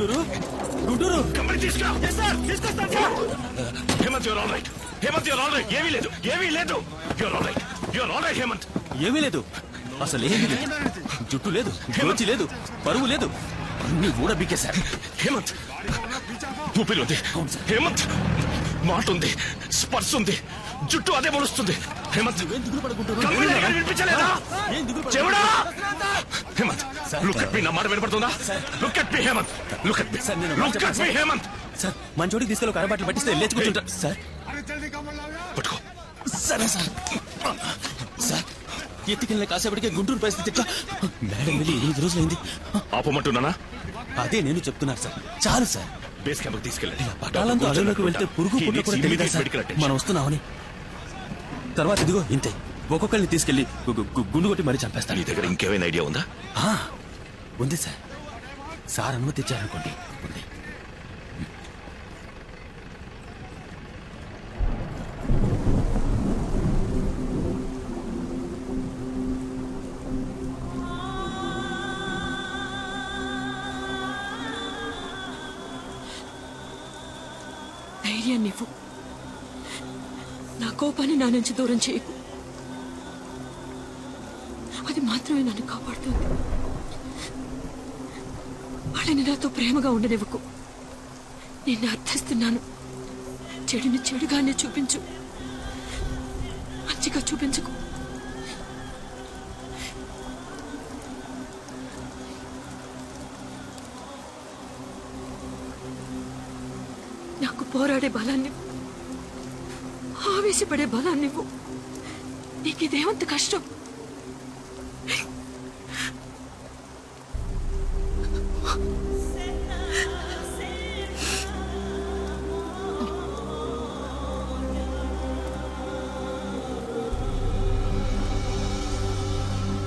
Guntur Guntur company తీసుకురా. Hemanth your all right. Hemanth your all right. ఏమీ లేదు యూర్ ఆల్ రైట్ హేమంత్. ఏమీ లేదు, అసలు ఏమీ లేదు. జుట్టు లేదు, గోచి లేదు, పరువు లేదు, అన్ని కూడా బీకేశారు. హేమంత్ ఊపిరి ఉంది. హేమంత్ మాట ఉంది, స్పర్శ ఉంది, జుట్టు అదే మొలుస్తుంది. హేమంత్ వినిపించలేదా? చెవుడా? Hemanth look at me. నా మాట వినపడుతుందా? Look at me Hemanth. Look at me Hemanth. Sir మన చోటికి తీసుకెళ్ళి ఒక అరబాట్లు పట్టిస్తే లేచి కూర్చుంటా. సార్ పట్టుకో. సరే సార్. సార్ ఎత్తుకెళ్ళిన కాసేపటికే గుంటూరు పరిస్థితి ఎట్లా? మేడం వెళ్ళి 8 రోజులైంది. ఆపమంటున్నానా? అదే నేను చెప్తున్నాను సార్. చాలు సార్. బేస్ క్యాంప్ తీసుకెళ్ళండి. పటాలంతో అడవులకు వెళ్తే పురుగు పుట్ట కూడా తెలియదా సార్ మనం వస్తున్నామని? తర్వాత ఇదిగో ఇంతే, ఒక్కొక్కరిని తీసుకెళ్లి గుండు కొట్టి మరీ చంపేస్తాను. నీ దగ్గర ఇంకేమైనా ఐడియా ఉందా? ఉంది సార్. సార్ అనుమతి ఇచ్చారనుకోండి. ఉంది. ధైర్యాన్ని ఇవ్వు. నా కోపాన్ని నా నుంచి దూరం చేయకు. అది మాత్రమే నన్ను కాపాడుతుంది. వాళ్ళని నాతో ప్రేమగా ఉండనివ్వకు. నిన్ను అర్థిస్తున్నాను. చెడుని చెడుగానే చూపించు, మంచిగా చూపించకు. నాకు పోరాడే బలాన్ని, ఆవేశపడే బలాన్నివ్వు. నీకిదేమంత కష్టం?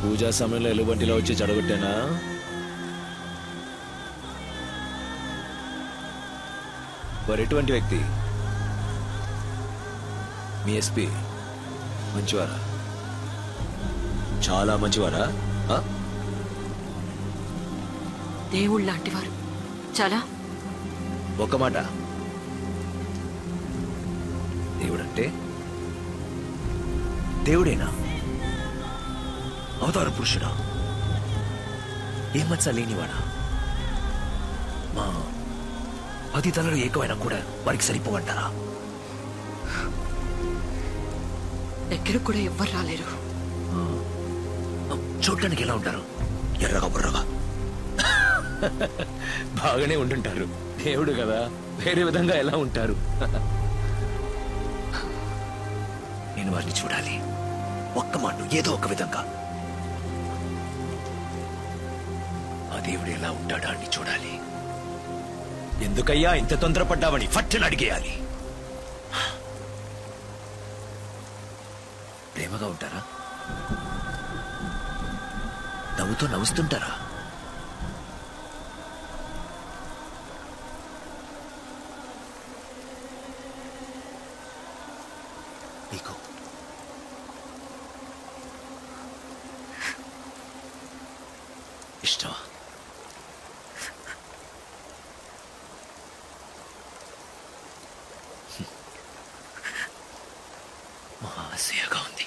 పూజా సమయంలో ఎలుబంటిలో వచ్చి చెడగొట్టానా? ఎటువంటి వ్యక్తి? మీ ఎస్పీ మంచివారా? చాలా మంచివారా? దేవుళ్ళ లాంటివారు. చాలా. ఒక మాట, దేవుడంటే దేవుడేనా? అవతార పురుషుడా? ఏమచ్చా లేనివాడా? మా 10 తలలు ఏకమైనా కూడా వారికి సరిపోవంటారా? దగ్గర కూడా ఎవ్వరు రాలేరు. చూడటానికి ఎలా ఉంటారు? ఎర్రగా బుర్రగా. బాగానే ఉంటుంటారు. దేవుడు కదా, వేరే విధంగా ఎలా ఉంటారు? నేను వారిని చూడాలి. ఒక్క మాట, ఏదో ఒక విధంగా. ఆ దేవుడు ఎలా ఉంటాడా అని చూడాలి. ఎందుకయ్యా ఇంత తొందరపడ్డావని ఫట్టును అడిగేయాలి. ప్రేమగా ఉంటారా? నవ్వుతో నవ్వుస్తుంటారా? నీకు ఇష్టమా? ఆశగా ఉంది.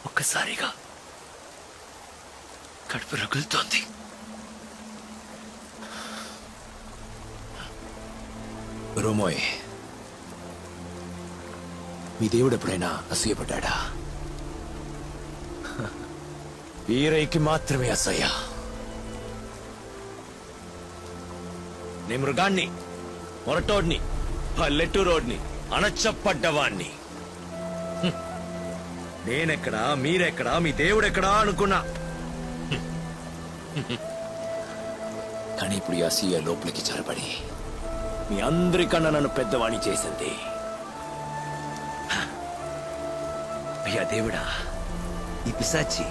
ఒక్కసారిగా కడుపు రగులుతోంది. రోమోయ్, మీ దేవుడు ఎప్పుడైనా అసూయపడ్డా? వీరైకి మాత్రమే అసూయ. నే మృగాన్ని, మొరటోడ్ని, పల్లెటూరోడ్ని, అణచపడ్డవాణ్ణి. నేనెక్కడా, మీరెక్కడా, మీ దేవుడెక్కడా అనుకున్నా. కానీ ఇప్పుడు ఈ అసూయ లోపలికి చొరబడి మీ అందరికన్నా నన్ను పెద్దవాణ్ణి చేసింది. అయ్యా దేవుడా, ఈ పిశాచి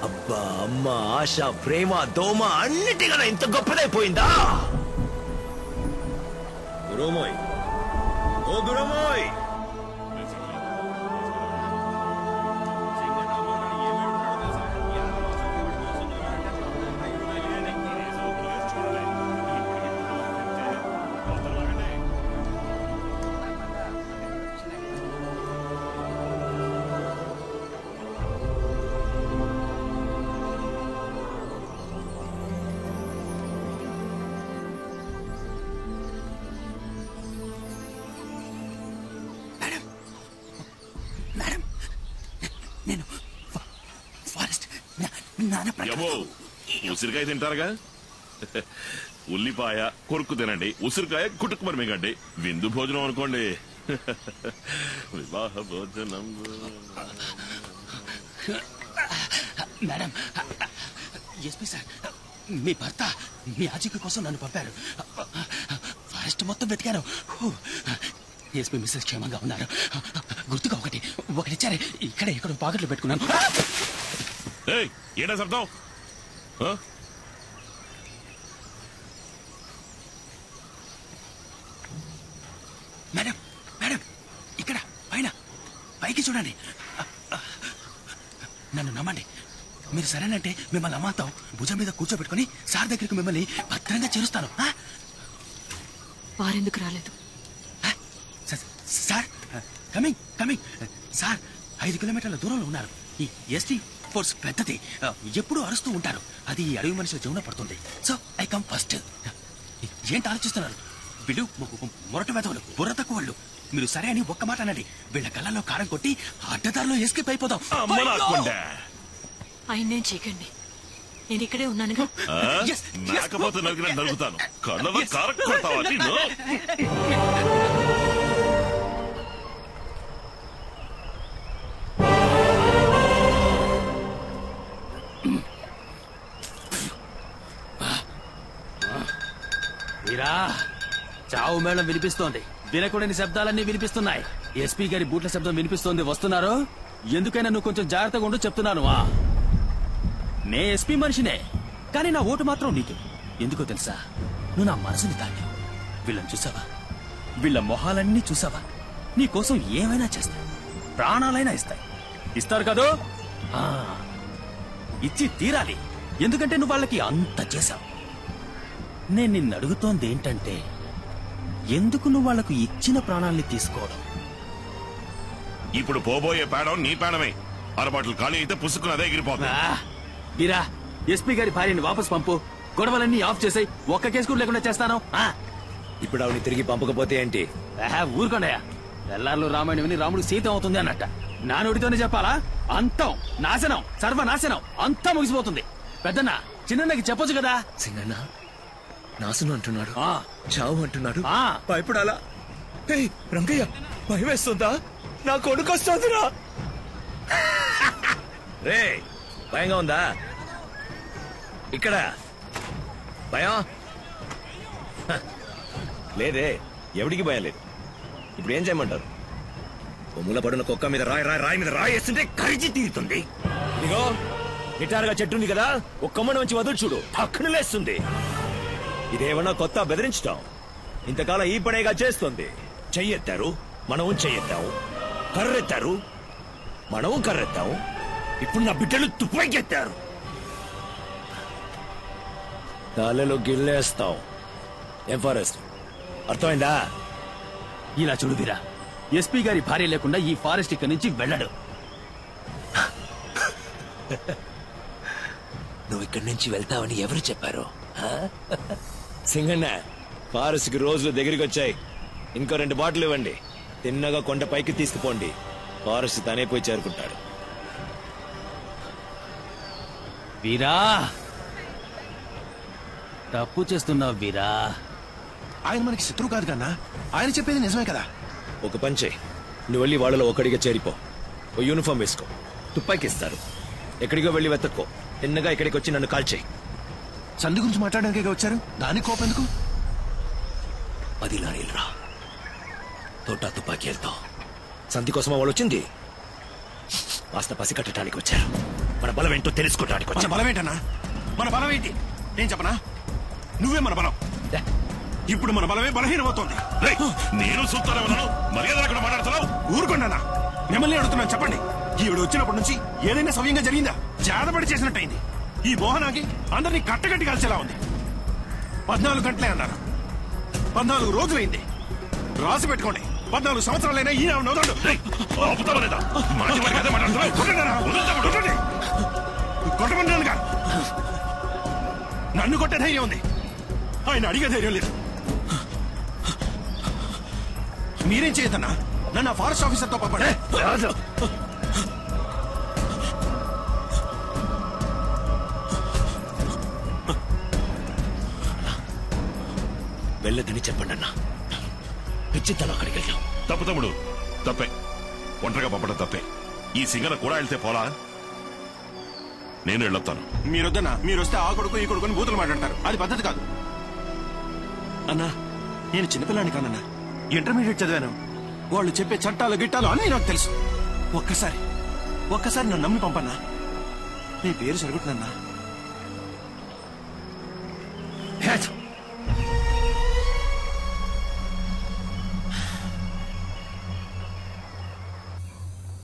అబ్బా, అమ్మ, ఆశ, ప్రేమ, దోమ అన్నిటికన్నా ఇంత గొప్పదైపోయిందా? గురుమోయ్, ఓ గురుమోయ్, ఏమో ఉసిరికాయ తింటారుగా ఉల్లిపాయ కొరుకు తినండి, ఉసిరికాయ కుటుకుమని మిగండి. విందు భోజనం అనుకోండి. వివాహ భోజనం. మేడం, ఎస్పీ సార్, మీ భర్త మీ ఆచూకీ కోసం నన్ను పంపారు. ఫారెస్ట్ మొత్తం వెతికాను. ఎస్పీ మిస్సెస్ క్షేమంగా ఉన్నారు. గుర్తుగా ఒకటి ఇచ్చారే, ఇక్కడ ఎక్కడో పాకెట్లో పెట్టుకున్నాను. ఏంటా శబ్దం? మేడం మేడం, ఇక్కడ పైకి చూడండి. నన్ను నమ్మండి, మీరు సరేనంటే మిమ్మల్ని అమ్మాతాం భుజం మీద కూర్చోబెట్టుకుని సార్ దగ్గరికి మిమ్మల్ని భద్రంగా చేరుస్తాను. వారెందుకు రాలేదు? సార్ కమింగ్ సార్ 5 కిలోమీటర్ల దూరంలో ఉన్నారు. ఈ ఎస్టీ ఫోర్స్ పెద్దది, ఎప్పుడూ అరుస్తూ ఉంటారు. అది ఈ అడవి మనిషి జీవన పడుతుంది. So I come first. ఏంటి ఆలోచిస్తున్నారు? వీళ్ళు మొరట వెధవులు, బుర్ర తక్కువ వాళ్ళు. మీరు సరే అని ఒక్క మాట అనండి, వీళ్ళ కళ్ళల్లో కారం కొట్టి అడ్డదారిలో ఎస్కేప్ అయిపోతాం. ఆయన్నేం చేయకండి, నేను ఇక్కడే ఉన్నానుగా. నాకపోతే నరుగుతాను. కళ్ళలో కారం కొడతావా? చావు మేళం వినిపిస్తోంది, వినకూడని శబ్దాలన్నీ వినిపిస్తున్నాయి. ఎస్పీ గారి బూట్ల శబ్దం వినిపిస్తోంది. వస్తున్నారు. ఎందుకైనా నువ్వు కొంచెం జాగ్రత్తగా ఉండు చెప్తున్నాను. నే ఎస్పీ మనిషినే, కానీ నా ఓటు మాత్రం నీకే. ఎందుకో తెలుసా? నువ్వు నా మనసుని తాకావు. వీళ్ళని చూసావా? వీళ్ళ మొహాలన్నీ చూసావా? నీ కోసం ఏమైనా చేస్తాయి, ప్రాణాలైనా ఇస్తాయి. ఇస్తారు కదూ? ఇచ్చి తీరాలి. ఎందుకంటే నువ్వు వాళ్ళకి అంత చేశావు. నేను నిన్ను అడుగుతోంది ఏంటంటే, ఎందుకు నువ్వు వాళ్లకు ఇచ్చిన ప్రాణాల్ని తీసుకోవడం? ఇప్పుడు పోబోయే పేడం నీ పేడమే. అరబాట్లు ఖాళీ అయితే పుసుకుని అదే ఎగిరిపోతుంది. మీరా ఎస్పీ గారి భార్యని వాపస్ పంపు, గొడవలన్నీ ఆఫ్ చేసాయి. ఒక్క కేసు కూడా లేకుండా చేస్తాను. ఇప్పుడు ఆవిడ తిరిగి పంపకపోతే ఏంటి? ఊరుకోండయా. ఎల్లార్లు రామాయణం విని రాముడు సీత అవుతుంది అన్నట్ట. నా నోటితోనే చెప్పాలా? అంతం, నాశనం, సర్వనాశనం అంతా ముగిసిపోతుంది. పెద్దన్న చిన్నకి చెప్పొచ్చు కదా. సింగన్న నాశనం అంటున్నాడు, చావు అంటున్నాడు. భయపడాలా? రంగయ్య, భయం వేస్తుందా? నా కొడుకు వస్తుందిరా. రే, భయంగా ఉందా? ఇక్కడ భయం లేదే. ఎవడికి భయం లేదు. ఇప్పుడు ఏం చేయమంటారు? కొమ్ముల పడిన కుక్క మీద రాయి మీద రాయి వేస్తుంటే కరిచి తీరుతుంది. ఇదిగో నిటారుగా చెట్టుంది కదా, ఒక కొమ్మను మంచి వదులు చూడు, పక్కన లేస్తుంది. ఇదేమన్నా కొత్త బెదిరించటం? ఇంతకాలం ఈ పనేగా చేస్తుంది. చెయ్యెత్తారు, మనం చెయ్యెత్తాము. కర్రెత్తారు, మనం కర్రెత్తాము. ఇప్పుడు నా బిడ్డలు తుప్పైకెత్తారు. కాళ్ళలో గిల్లేస్తాం. ఏం ఫారెస్ట్ అర్థమైందా? ఇలా చూడు వీరా, ఎస్పీ గారి భార్య లేకుండా ఈ ఫారెస్ట్ ఇక్కడి నుంచి వెళ్ళడు. నువ్వు ఇక్కడి నుంచి వెళ్తావని ఎవరు చెప్పారు? సింగన్న, ఫారెస్ట్ కి రోజులు దగ్గరికి వచ్చాయి. ఇంకో 2 బాటిల్ ఇవ్వండి. తిన్నగా కొండ పైకి తీసుకుపోండి. ఫారెస్ట్ తనే పోయి చేరుకుంటాడు. వీరా, తప్పు చేస్తున్నావు వీరా. ఆయన మనకి శత్రువు కాదు కన్నా, ఆయన చెప్పేది నిజమే కదా. ఒక పని చేయి, నువ్వు వెళ్ళి వాళ్ళలో ఒకడిగా చేరిపో. ఓ యూనిఫామ్ వేసుకో, తుపాకి ఇస్తారు. ఎక్కడికో వెళ్ళి వెతక్కో. తిన్నగా ఇక్కడికి వచ్చి నన్ను కాల్ చేయి. సంధి గురించి మాట్లాడడానికి వచ్చారు, దానికి కోపం ఎందుకు? 10 లారీలు రా, తోటా తుపాకీ వెళ్తాం. సంధి కోసమా వాళ్ళు వచ్చింది? వాస్త పసి కట్టడానికి వచ్చారు. మన బలం ఏంటో తెలుసుకోవడానికి వచ్చారు. మన బలం ఏంటన్నా? మన బలం ఏంటి నేను చెప్పనా? నువ్వే మన బలం. ఇప్పుడు మన బలమే బలహీనమవుతోంది. నేను చూస్తాను, మర్యాద అక్కడ మాట్లాడుతున్నావు. ఊరుకోండి, మిమ్మల్ని అడుగుతున్నాను, చెప్పండి. ఈవిడ వచ్చినప్పటి నుంచి ఏదైనా సవ్యంగా జరిగిందా? జాదపడి చేసినట్టయింది. ఈ మోహనాకి అందరినీ కట్టగట్టి కలిసేలా ఉంది. 14 గంటలే అన్నారు, 14 రోజులైంది. రాసి పెట్టుకోండి, 14 సంవత్సరాలైనా ఈయన నవ్వుతాడు. కొట్టమన్నానుగా. నన్ను కొట్టే ధైర్యం ఉంది, ఆయన అడిగే ధైర్యం లేదు. మీరేం చేయొద్దన్నా, నన్ను ఆ ఫారెస్ట్ ఆఫీసర్తో పంపండి. వెళ్ళదని చెప్పండి అన్నా. పిచ్చితనం అక్కడికి వెళ్ళాం. తప్పు తమ్ముడు, తప్పే. ఒంటరిగా పంపడం తప్పే. ఈ సింగన కూడా వెళ్తే పోలా? నేను వెళ్ళొస్తాను. మీరొద్దన్నా, మీరు వస్తే ఆ కొడుకు ఈ కొడుకుని బూతులు మాట్లాడతారు. అది పద్ధతి కాదు. అన్నా, నేను చిన్నపిల్లాన్ని కానన్నా, ఇంటర్మీడియట్ చదివాను. వాళ్ళు చెప్పే చట్టాలు గిట్టాలు అన్నీ నాకు తెలుసు. ఒక్కసారి నన్ను నమ్మి పంపన్నా. నీ పేరు సరిగొట్టునన్నా.